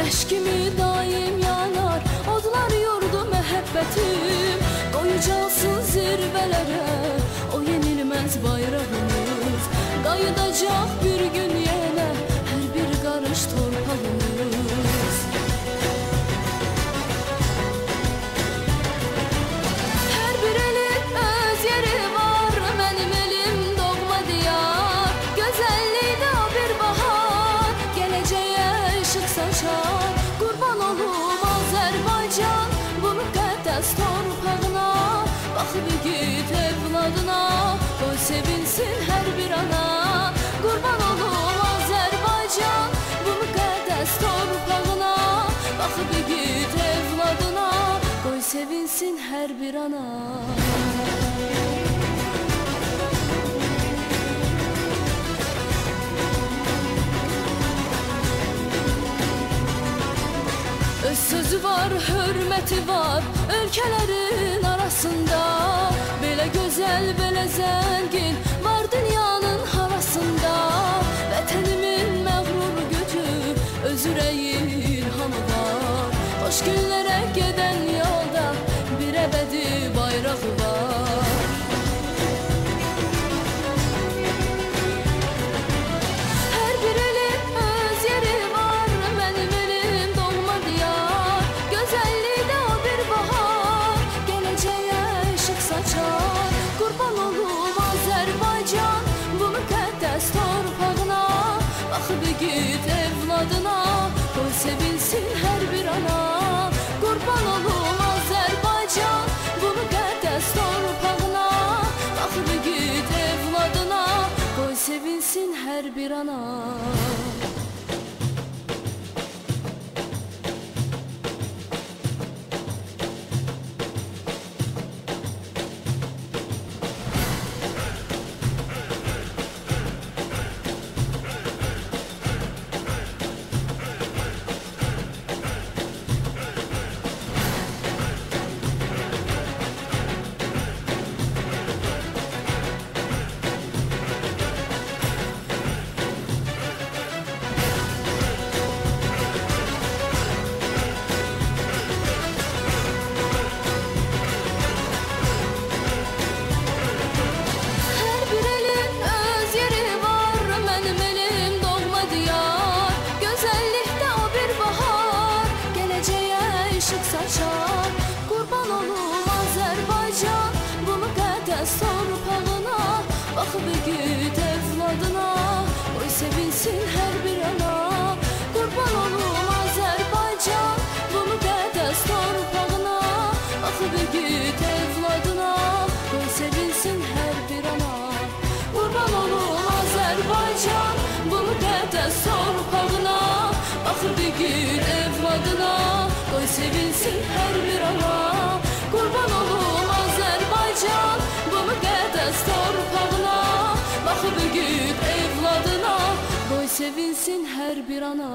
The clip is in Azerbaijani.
Leş kimi daim yanar odlar yurdu məhəbbətim. Qoyacaqsın zirvələrə o yenilməz bayrağımız. Qayıdacaq bir gün yenə hər bir qarış torpağımız. Hər bir elin öz yeri var, mənim elim doğma diyar. Gözəllikdə o bir bahar, gələcəyə işıq saçar. Qurban olum Azərbaycan bu müqəddəs torpağına. Baxıb igid evladına, qoy sevinsin hər bir ana. Qurban olum Azərbaycan bu müqəddəs torpağına. Baxıb igid evladına, qoy sevinsin hər bir ana. Öz sözü var, hörməti var ölkələrin arasında. Belə gözəl, belə zəngin var dünyanın havasında. Vətənimin məğrur gücü, öz ürəyin ilhamı var. Xoş günlərə gedən yolda bir əbədi bayrağı var. Hər bir elin öz yeri var, mənim elim doğma diyar. Gözəllikdə o bir bahar, gələcəyə işıq saçar. Qurban olum Azərbaycan bu müqəddəs torpağına. Baxıb igid evladına, qoy sevinsin hər bir ana. Qurban olum Azərbaycan bu müqəddəs torpağına. Baxıb igid evladına, qoy sevinsin hər bir ana. Qurban olum Azərbaycan bu müqəddəs torpağına. Baxıb igid evladına, qoy sevinsin hər bir ana. Qurban olum Azərbaycan bu müqəddəs torpağına. Baxıb igid evladına, qoy sevinsin hər bir ana. Qurban olum Azərbaycan bu müqəddəs torpağına. Baxıb igid evladına, qoy sevinsin hər bir ana. Qurban olum Azərbaycan bu müqəddəs torpağına. Baxıb igid evladına, qoy sevinsin hər bir ana.